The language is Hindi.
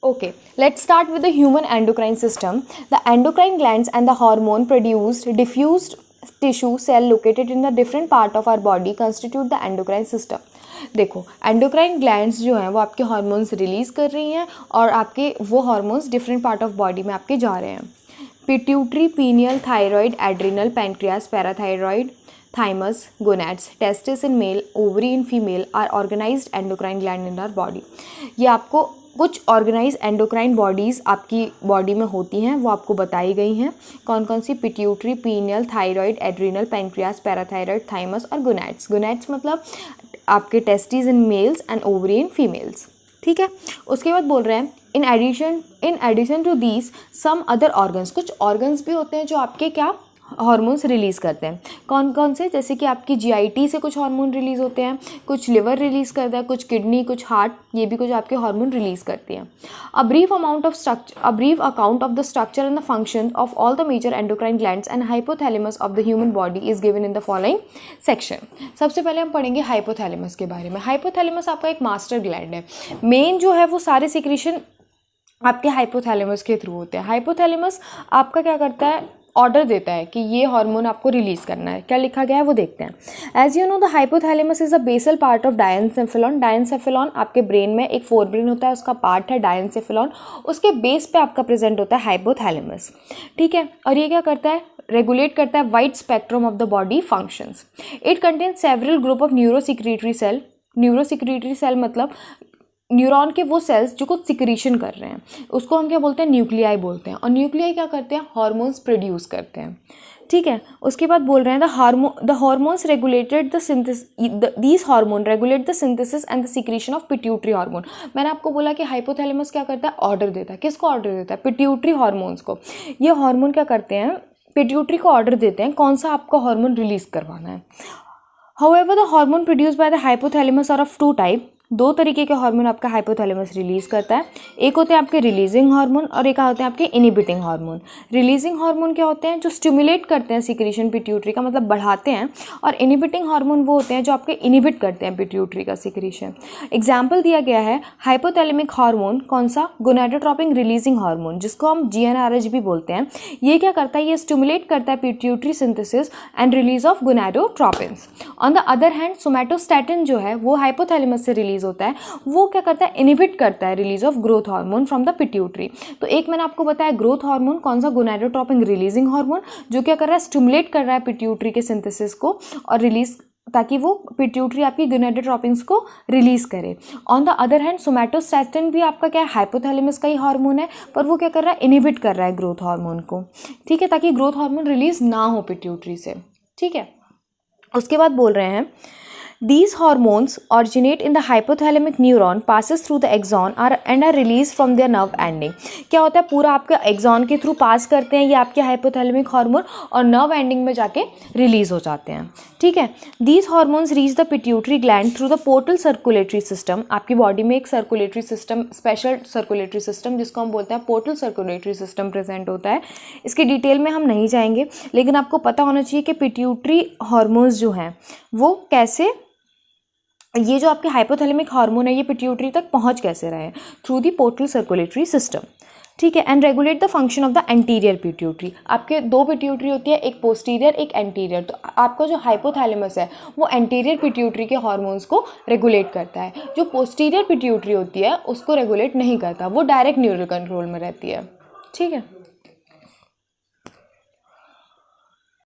Okay, let's start with the human endocrine system. The endocrine glands and the hormone produced diffused tissue cell located in the different part of our body constitute the endocrine system. देखो एंडोक्राइन ग्लैंड्स जो हैं वो आपके हार्मोन्स रिलीज़ कर रही हैं और आपके वो hormones different part of body में आपके जा रहे हैं. Pituitary, pineal, thyroid, adrenal, pancreas, parathyroid, thymus, gonads, testis in male, ovary in female are organized endocrine gland in our body. ये आपको कुछ ऑर्गेनाइज एंडोक्राइन बॉडीज़ आपकी बॉडी में होती हैं, वो आपको बताई गई हैं. कौन कौन सी? Pituitary, pineal, thyroid, adrenal, pancreas, parathyroid, thymus और गोनाड्स. गोनाड्स मतलब आपके testis in males and ovary in females. ठीक है. उसके बाद बोल रहे हैं in addition to these some other organs. कुछ ऑर्गन्स भी होते हैं जो आपके क्या हार्मोन्स रिलीज़ करते हैं. कौन कौन से? जैसे कि आपकी जीआईटी से कुछ हार्मोन रिलीज़ होते हैं, कुछ लिवर रिलीज़ करता है, कुछ किडनी, कुछ हार्ट, ये भी कुछ आपके हार्मोन रिलीज़ करती हैं. A brief account of the structure and the function of all the major endocrine glands and hypothalamus of the human body is given in the following section. सबसे पहले हम पढ़ेंगे हाइपोथैलेमस के बारे में. हाइपोथैलेमस आपका एक मास्टर ग्लैंड है. मेन जो है वो सारे सिक्रीशन आपके हाइपोथैलेमस के थ्रू होते हैं. हाइपोथैलेमस आपका क्या करता है? ऑर्डर देता है कि ये हार्मोन आपको रिलीज़ करना है. क्या लिखा गया है वो देखते हैं. As you know the hypothalamus is a basal part of diencephalon. Diencephalon आपके ब्रेन में एक फोर ब्रेन होता है, उसका पार्ट है डायनसेफेलॉन. उसके बेस पे आपका प्रेजेंट होता है हाइपोथैलेमस. ठीक है. और ये क्या करता है? रेगुलेट करता है wide spectrum of the body functions. It contains several group of neurosecretory cell. Neurosecretory cell मतलब न्यूरॉन के वो सेल्स जो कुछ सिक्रीशन कर रहे हैं, उसको हम क्या बोलते हैं? न्यूक्लियाई बोलते हैं. और न्यूक्लियाई क्या करते हैं? हार्मोन्स प्रोड्यूस करते हैं. ठीक है. उसके बाद बोल रहे हैं the hormones regulated the synthesis, these hormone regulate the synthesis and the secretion of pituitary hormone. मैंने आपको बोला कि हाइपोथैलेमस क्या करता है? ऑर्डर देता है. किसको ऑर्डर देता है? पिट्यूटरी हार्मोन्स को. ये हार्मोन क्या करते हैं? पिट्यूटरी को ऑर्डर देते हैं कौन सा आपको हार्मोन रिलीज करवाना है. However, the hormone produced by the hypothalamus are of two type. दो तरीके के हार्मोन आपका हाइपोथैलेमस रिलीज़ करता है. एक होते हैं आपके रिलीजिंग हार्मोन और एक होते हैं आपके इनिबिटिंग हार्मोन. रिलीजिंग हार्मोन क्या होते हैं? जो स्टिमुलेट करते हैं सिक्रीशन पिट्यूटरी का, मतलब बढ़ाते हैं. और इनिबिटिंग हार्मोन वो होते हैं जो आपके इनिबिट करते हैं पिट्यूटरी का सिक्रीशन. एग्जाम्पल दिया गया है हाइपोथैलेमिक हार्मोन. कौन सा? गोनाडोट्रोपिन रिलीजिंग हार्मोन, जिसको हम GnRH भी बोलते हैं. ये क्या करता है? ये स्टिमुलेट करता है pituitary synthesis and release of gonadotropins. On the other hand somatostatin जो है वो हाइपोथैलेमस से रिलीज होता है. वो क्या करता है? इनहिबिट करता है release of growth hormone from the pituitary. तो एक मैंने आपको बताया ग्रोथ हार्मोन कौन सा? गोनाडोट्रोपिन रिलीजिंग हार्मोन, जो क्या कर रहा है? स्टिमुलेट कर रहा है पिट्यूटरी के सिंथेसिस को और रिलीज, ताकि वो पिट्यूटरी आपकी गोनाडोट्रोपिन्स को रिलीज करे. On the other hand somatostatin भी आपका क्या है? हाइपोथैलेमस का ही हार्मोन है, पर वो क्या कर रहा है? इनहिबिट कर रहा है ग्रोथ हार्मोन को. ठीक है, ताकि ग्रोथ हार्मोन रिलीज ना हो पिट्यूटरी से. ठीक है. उसके बाद बोल रहे हैं these hormones originate in the hypothalamic neuron, passes through the axon and are released from their nerve ending. क्या होता है? पूरा आपका एक्सॉन के थ्रू पास करते हैं ये आपके हाइपोथैलेमिक हार्मोन और नर्व एंडिंग में जाके रिलीज हो जाते हैं. ठीक है. these hormones reach the pituitary gland through the portal circulatory system. आपकी बॉडी में एक circulatory system, special circulatory system जिसको हम बोलते हैं पोर्टल सर्कुलेटरी सिस्टम प्रेजेंट होता है. इसकी डिटेल में हम नहीं जाएंगे, लेकिन आपको पता होना चाहिए कि पिट्यूटरी हार्मोन्स जो हैं वो कैसे, ये जो आपके हाइपोथैलेमिक हार्मोन है ये पिट्यूटरी तक पहुंच कैसे रहे? Through the portal circulatory system. ठीक है. And regulate the function of the anterior pituitary. आपके दो पिट्यूटरी होती है, एक पोस्टीरियर एक एंटीरियर. तो आपका जो हाइपोथैलेमस है वो एंटीरियर पिट्यूटरी के हार्मोन्स को रेगुलेट करता है. जो पोस्टीरियर पिट्यूटरी होती है उसको रेगुलेट नहीं करता, वो डायरेक्ट न्यूरल कंट्रोल में रहती है. ठीक है.